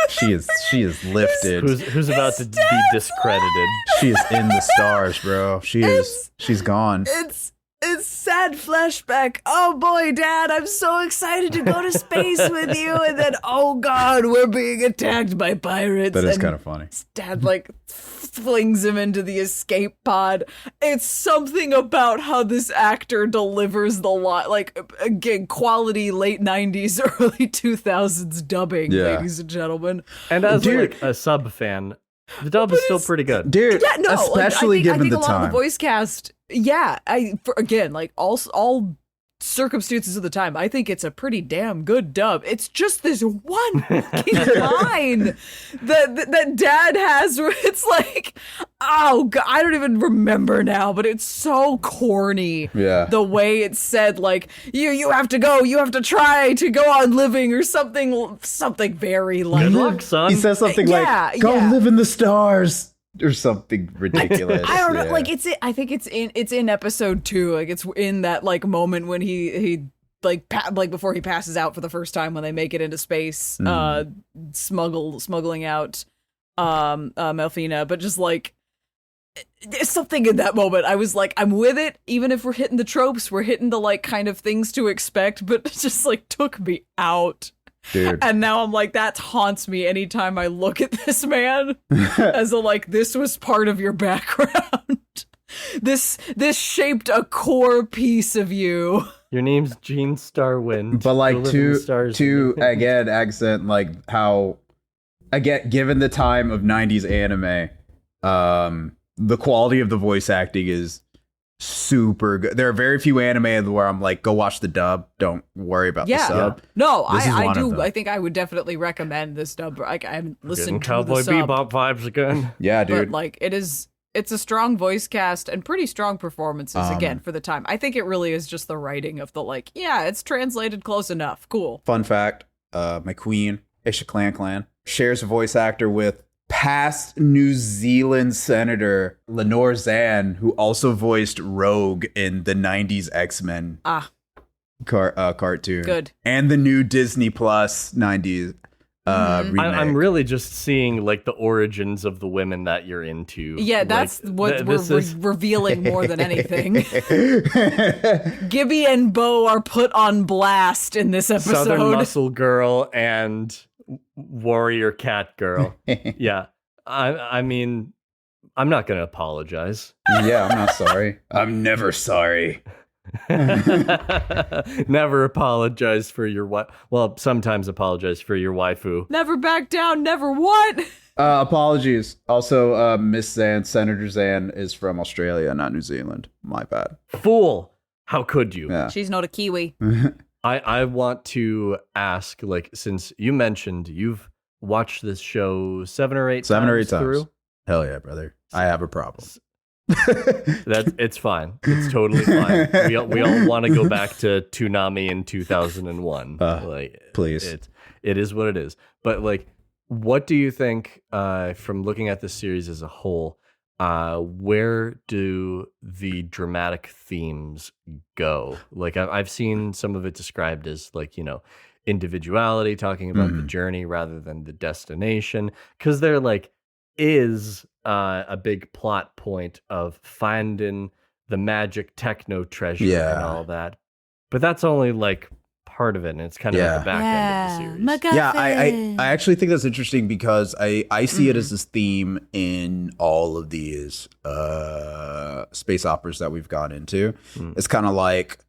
She is lifted. Who's about to be discredited? She is in the stars, bro. She's gone. It's it's sad flashback. Oh boy, Dad, I'm so excited to go to space with you. And then, oh God, we're being attacked by pirates. That is And kind of funny. Dad, like, flings him into the escape pod. It's something about how this actor delivers the line. Like, again, quality late 90s, early 2000s dubbing, ladies and gentlemen. And as like a sub fan, the dub is still pretty good. Dude, Yeah, no, especially I think given a the lot of time. the voice cast, again, like all circumstances of the time, I think it's a pretty damn good dub. It's just this one fucking line that Dad has where it's like, oh God, I don't even remember now, but it's so corny. Yeah. The way it's said, like, you have to go, you have to try to go on living or something very like. Good luck, son. He says something like, go live in the stars. Or something ridiculous. I don't know. Like I think it's in episode 2. Like it's in that like moment when he like before he passes out for the first time when they make it into space, smuggling out Melfina. But just like there's something in that moment. I was like, I'm with it. Even if we're hitting the tropes, we're hitting the like kind of things to expect. But it just like took me out. Dude. And now I'm like, that haunts me anytime I look at this man as a like, this was part of your background. This shaped a core piece of you. Your name's Gene Starwind. But like to again accent like how again given the time of 90s anime, the quality of the voice acting is super good. There are very few anime where I'm like, go watch the dub. Don't worry about the sub. No, This is I one of do. them. I think I would definitely recommend this dub. Like I haven't listened to Cowboy the sub, Bebop vibes again. Yeah, dude. but like it's a strong voice cast and pretty strong performances again for the time. I think it really is just the writing of the like, yeah, it's translated close enough. Cool. Fun fact, my queen, Aisha Clan, shares a voice actor with past New Zealand Senator Lenore Zan, who also voiced Rogue in the 90s X-Men cartoon. Good. And the new Disney Plus 90s remake. I'm really just seeing like the origins of the women that you're into. Yeah, that's what we're revealing more than anything. Gibby and Bo are put on blast in this episode. Southern Muscle Girl and Warrior Cat Girl. Yeah. I mean, I'm not going to apologize. Yeah, I'm not sorry. I'm never sorry. Never apologize for your wife. Well, sometimes apologize for your waifu. Never back down, never what? Apologies. Also, Miss Zan, Senator Zan is from Australia, not New Zealand. My bad. Fool. How could you? Yeah. She's not a Kiwi. I want to ask, like, since you mentioned you've watched this show 7 or 8 times through. Hell yeah, brother. I have a problem. It's fine. It's totally fine. We all want to go back to Toonami in 2001. Please. It is what it is. But like, what do you think from looking at this series as a whole? Where do the dramatic themes go? Like I've seen some of it described as like, individuality, talking about the journey rather than the destination, because there like is a big plot point of finding the magic techno treasure and all that. But that's only like part of it, and it's kind of at the back end of the series. Yeah, I actually think that's interesting because I see it as this theme in all of these space operas that we've gone into. It's kind of like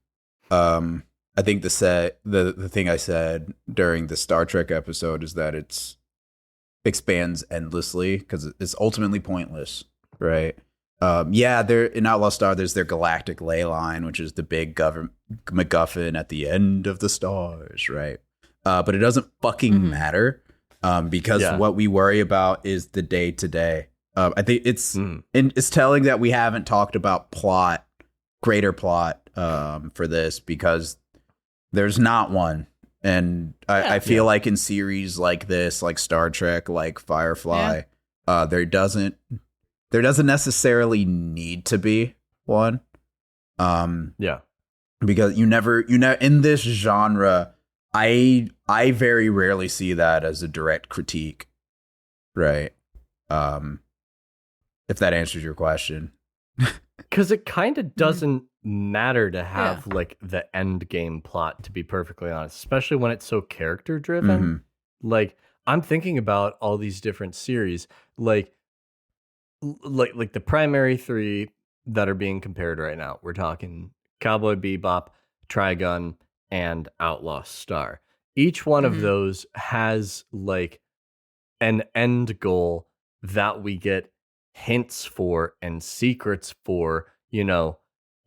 I think the thing I said during the Star Trek episode is that it's expands endlessly because it's ultimately pointless, right? There in Outlaw Star, there's their Galactic Leyline, which is the big MacGuffin at the end of the stars, right? But it doesn't fucking matter because what we worry about is the day to day. I think it's telling that we haven't talked about greater plot for this because there's not one. And I feel like in series like this, like Star Trek, like Firefly, there doesn't necessarily need to be one. Because you never in this genre, I very rarely see that as a direct critique, right? If that answers your question. Because it kind of doesn't matter to have like the end game plot, to be perfectly honest, especially when it's so character driven. Like I'm thinking about all these different series, like the primary three that are being compared right now. We're talking Cowboy Bebop, Trigun, and Outlaw Star. Each one of those has like an end goal that we get hints for and secrets for, you know,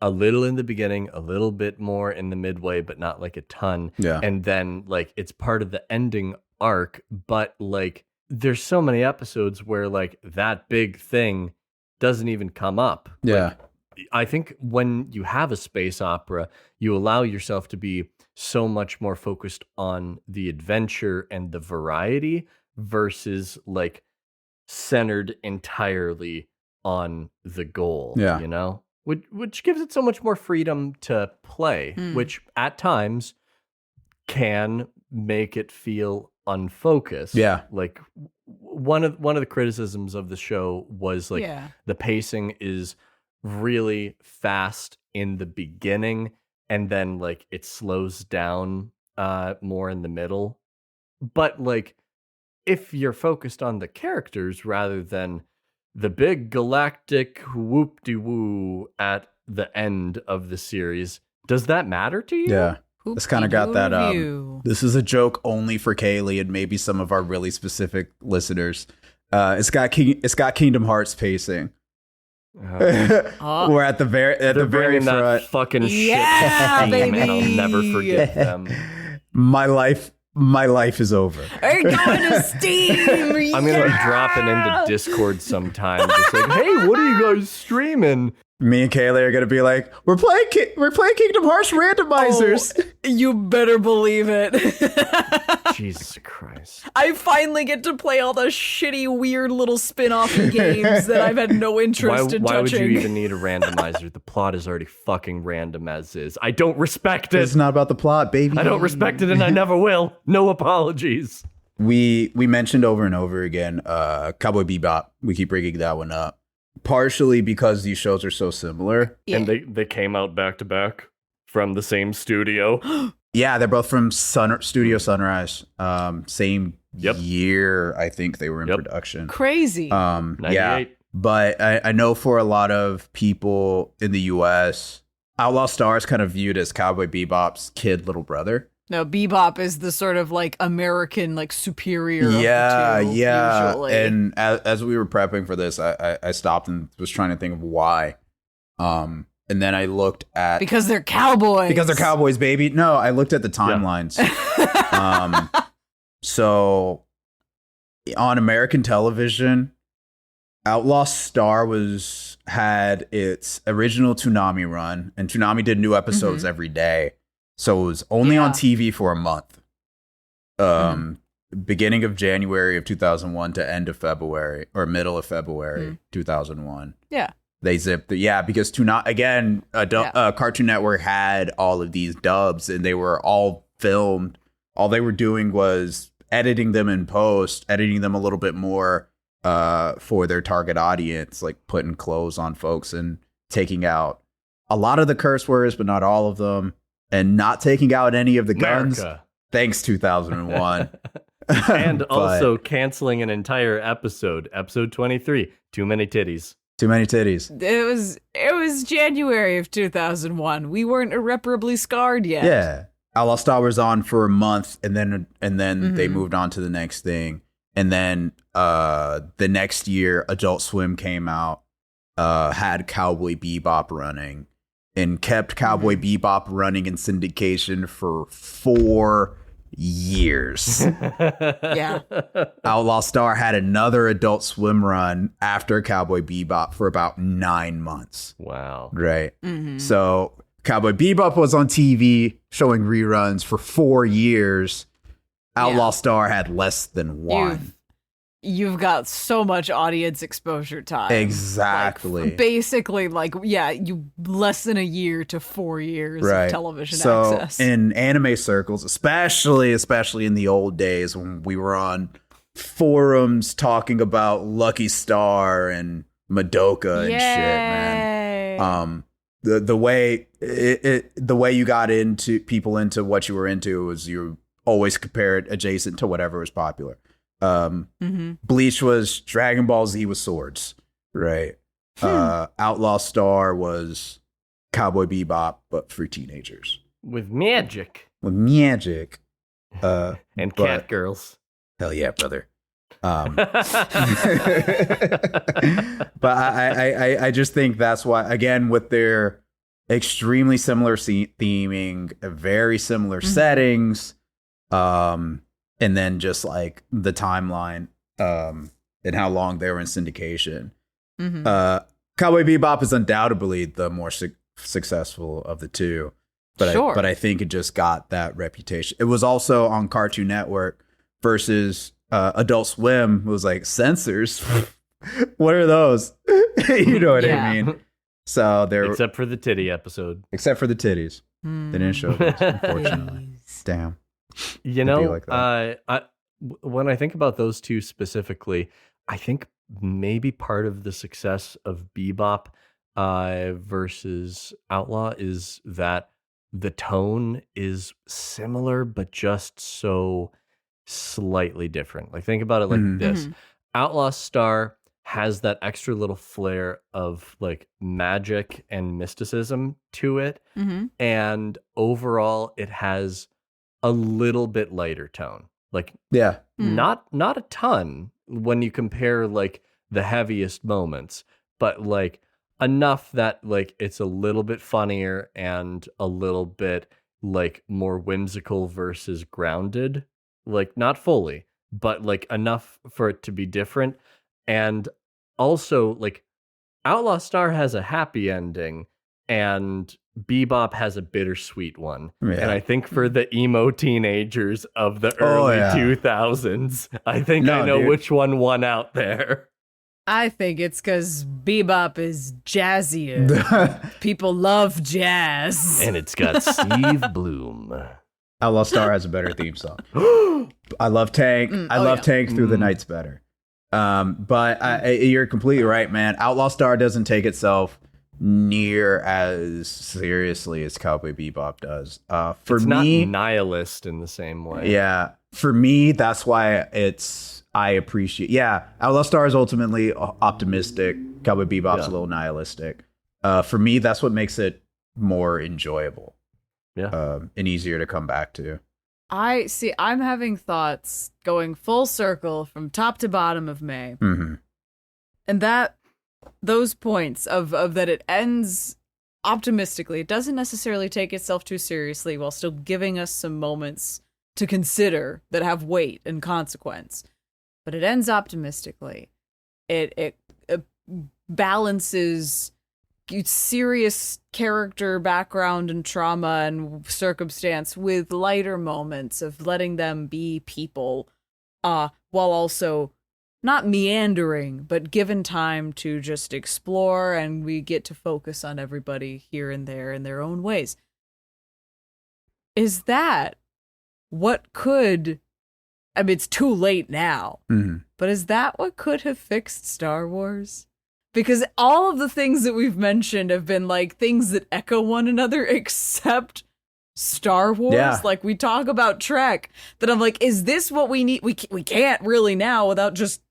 a little in the beginning, a little bit more in the midway, but not like a ton. Yeah. And then like it's part of the ending arc, but like there's so many episodes where like that big thing doesn't even come up. Yeah. Like, I think when you have a space opera, you allow yourself to be so much more focused on the adventure and the variety versus like centered entirely on the goal, Yeah. you know? Which gives it so much more freedom to play, which at times can make it feel unfocused. Yeah. Like one of the criticisms of the show was like the pacing is really fast in the beginning and then like it slows down more in the middle. But like if you're focused on the characters rather than the big galactic whoop-de-woo at the end of the series, does that matter to you? Yeah. It's kind of got that. This is a joke only for Kaylie and maybe some of our really specific listeners. It's got Kingdom Hearts pacing. We're at the very front. That fucking shit baby. and I'll never forget them. My life is over. Are going to Steam. I'm gonna be dropping into Discord sometime, just like, hey, what are you guys streaming? Me and Kaylie are gonna be like, we're playing Kingdom Hearts randomizers. Oh, you better believe it. Jesus Christ! I finally get to play all the shitty, weird little spin-offy games that I've had no interest in touching. Why would you even need a randomizer? The plot is already fucking random as is. I don't respect it. It's not about the plot, baby. I don't respect it, and I never will. No apologies. We mentioned over and over again, Cowboy Bebop. We keep bringing that one up. Partially because these shows are so similar. Yeah. And they came out back to back from the same studio. Yeah, they're both from Studio Sunrise. Same year, I think they were in production. Crazy. Yeah. But I know for a lot of people in the US, Outlaw Star is kind of viewed as Cowboy Bebop's kid little brother. No, Bebop is the sort of like American like superior. Yeah, of the two, yeah. usually. And as we were prepping for this, I stopped and was trying to think of why. And then I looked at because they're cowboys. Because they're cowboys, baby. No, I looked at the timelines. So on American television, Outlaw Star had its original Toonami run, and Toonami did new episodes every day. So it was only on TV for a month. Beginning of January of 2001 to end of February or middle of February 2001. Yeah. They zipped because Cartoon Network had all of these dubs and they were all filmed. All they were doing was editing them in post, editing them a little bit more for their target audience, like putting clothes on folks and taking out a lot of the curse words, but not all of them. And not taking out any of the guns. Thanks, 2001. And also canceling an entire episode 23, Too Many Titties. Too Many Titties. It was January of 2001. We weren't irreparably scarred yet. Yeah. Outlaw Star was on for a month and then they moved on to the next thing. And then the next year, Adult Swim came out, had Cowboy Bebop running. And kept Cowboy Bebop running in syndication for 4 years. Yeah. Outlaw Star had another Adult Swim run after Cowboy Bebop for about 9 months. Wow. Right. So Cowboy Bebop was on TV showing reruns for 4 years. Outlaw Star had less than one. You've got so much audience exposure time. Exactly. Like, basically, you less than a year to 4 years of television access. So in anime circles, especially in the old days when we were on forums talking about Lucky Star and Madoka and shit, man. The way the way you got into people into what you were into was you always compared adjacent to whatever was popular. Bleach was Dragon Ball Z with swords, right? Outlaw Star was Cowboy Bebop, but for teenagers with magic. And catgirls. Hell yeah, brother. But I just think that's why, again, with their extremely similar theming, very similar settings, and then just like the timeline, and how long they were in syndication. Cowboy Bebop is undoubtedly the more successful of the two, but I think it just got that reputation. It was also on Cartoon Network versus Adult Swim. It was like censors. What are those? You know what I mean? So there, except for the titty episode. Except for the titties, they didn't show those, unfortunately. Damn. You know, when I think about those two specifically, I think maybe part of the success of Bebop versus Outlaw is that the tone is similar, but just so slightly different. Like, think about it like this. Outlaw Star has that extra little flair of like magic and mysticism to it. And overall, it has a little bit lighter tone. Like, not a ton when you compare like the heaviest moments, but like enough that like it's a little bit funnier and a little bit like more whimsical versus grounded. Like, not fully, but like enough for it to be different. And also, like, Outlaw Star has a happy ending and Bebop has a bittersweet one. And I think for the emo teenagers of the early 2000s, I think I know which one won out there. I think it's because Bebop is jazzier. People love jazz. And it's got Steve Bloom. Outlaw Star has a better theme song. I love Tank. I love Tank Through the Nights better. But you're completely right, man. Outlaw Star doesn't take itself near as seriously as Cowboy Bebop does. It's not nihilist in the same way. Yeah. For me, that's why I appreciate. Yeah. Outlaw Star is ultimately optimistic. Cowboy Bebop's a little nihilistic. For me, that's what makes it more enjoyable. And easier to come back to. I'm having thoughts going full circle from top to bottom of May. And those points of that it ends optimistically. It doesn't necessarily take itself too seriously while still giving us some moments to consider that have weight and consequence. But it ends optimistically. It balances serious character background and trauma and circumstance with lighter moments of letting them be people, while also not meandering, but given time to just explore, and we get to focus on everybody here and there in their own ways. Is that what could... I mean, it's too late now, but is that what could have fixed Star Wars? Because all of the things that we've mentioned have been like things that echo one another, except Star Wars. Yeah. Like, we talk about Trek, that I'm like, is this what we need? We can't really now without just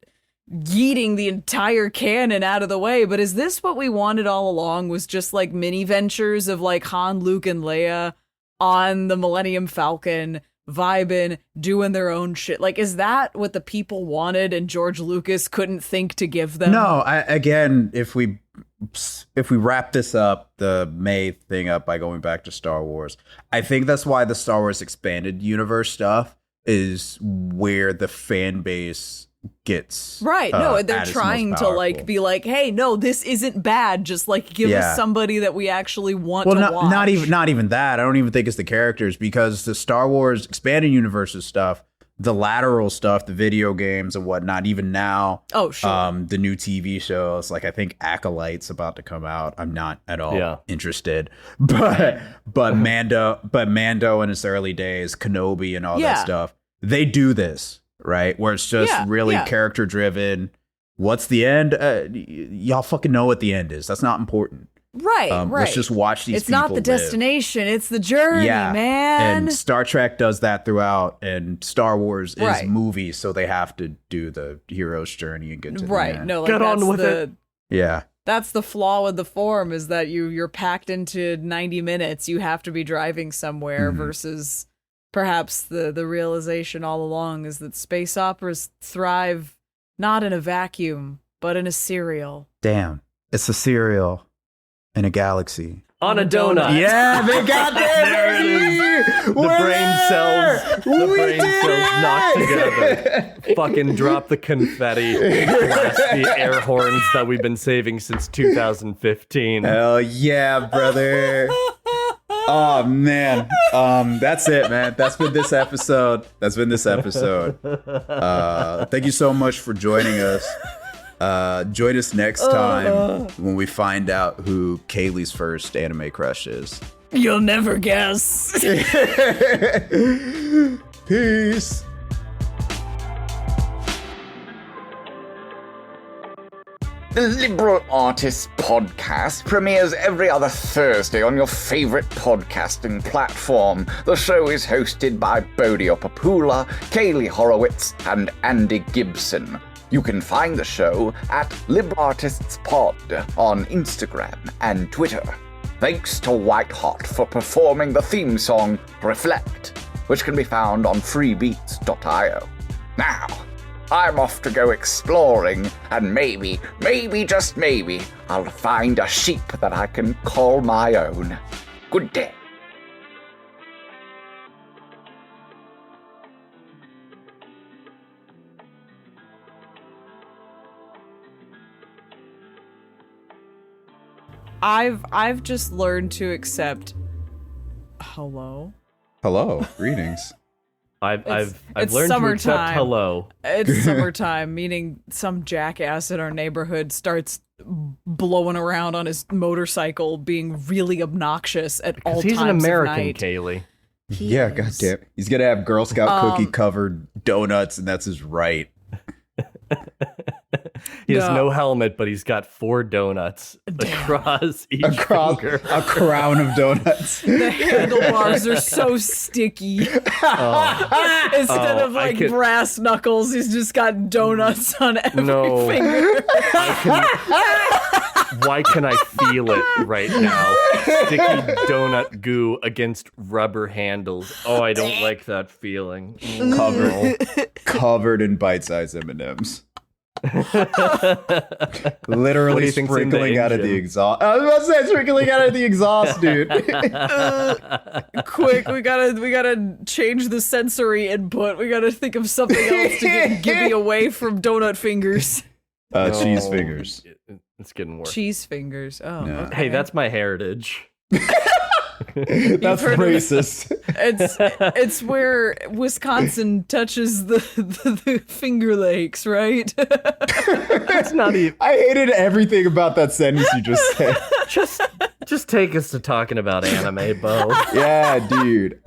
yeeting the entire canon out of the way, but is this what we wanted all along, was just like mini ventures of like Han, Luke, and Leia on the Millennium Falcon, vibing, doing their own shit? Like, is that what the people wanted and George Lucas couldn't think to give them? No, again, if we wrap this up, the May thing up by going back to Star Wars, I think that's why the Star Wars expanded universe stuff is where the fan base gets right. No, they're trying to like be like, hey, no, this isn't bad. Just like give us somebody that we actually want to watch. Not even that. I don't even think it's the characters, because the Star Wars expanded universes stuff, the lateral stuff, the video games and whatnot. Even now, the new TV shows, like I think Acolyte's about to come out. I'm not at all interested, but Mando in its early days, Kenobi and all that stuff, they do this. Right, where it's just really character driven. What's the end? Y'all fucking know what the end is. That's not important. Right, right. Let's just watch these It's people not the live. destination, it's the journey, man. And Star Trek does that throughout, and Star Wars is Right. movies, so they have to do the hero's journey and get to the Right. end. No, like Get on that's with it. Yeah. That's the flaw with the form, is that you're packed into 90 minutes. You have to be driving somewhere versus perhaps the realization all along is that space operas thrive not in a vacuum, but in a serial. Damn. It's a cereal in a galaxy. On a donut. Yeah, they got there, baby! The brain cells knocked together. Fucking drop the confetti. Blast the air horns that we've been saving since 2015. Hell yeah, brother. Oh, man. That's it, man. That's been this episode. Thank you so much for joining us. Join us next time when we find out who Kaylee's first anime crush is. You'll never guess. Peace. The Liberal Artists Podcast premieres every other Thursday on your favorite podcasting platform. The show is hosted by Bodio Papula, Kaylee Horowitz, and Andy Gibson. You can find the show at Liberal Artists Pod on Instagram and Twitter. Thanks to White Hot for performing the theme song Reflect, which can be found on freebeats.io. Now, I'm off to go exploring, and maybe, just maybe, I'll find a sheep that I can call my own. Good day. I've just learned to accept hello. Hello. Greetings. I've it's learned to accept summertime. hello. It's summertime, meaning some jackass in our neighborhood starts blowing around on his motorcycle, being really obnoxious at all times He's an American, of night. Kaylee. Yeah, goddamn. He's gonna have Girl Scout cookie covered donuts, and that's his right. He has No. no helmet, but he's got 4 donuts across each finger. A crown of donuts. The handlebars are so sticky. Instead of like brass knuckles, he's just got donuts on every finger. Why can I feel it right now? Sticky donut goo against rubber handles. Oh, I don't like that feeling. Covered in bite-sized M&Ms. Literally sprinkling out of the exhaust. I was about to say sprinkling out of the exhaust, dude. Quick, we gotta change the sensory input. We gotta think of something else to get Gibby away from donut fingers. Cheese fingers. It's getting worse. Cheese fingers. Oh, No. okay. Hey, that's my heritage. That's racist. It's where Wisconsin touches the Finger Lakes, right? It's not even. I hated everything about that sentence you just said. Just take us to talking about anime, Bo. Yeah, dude.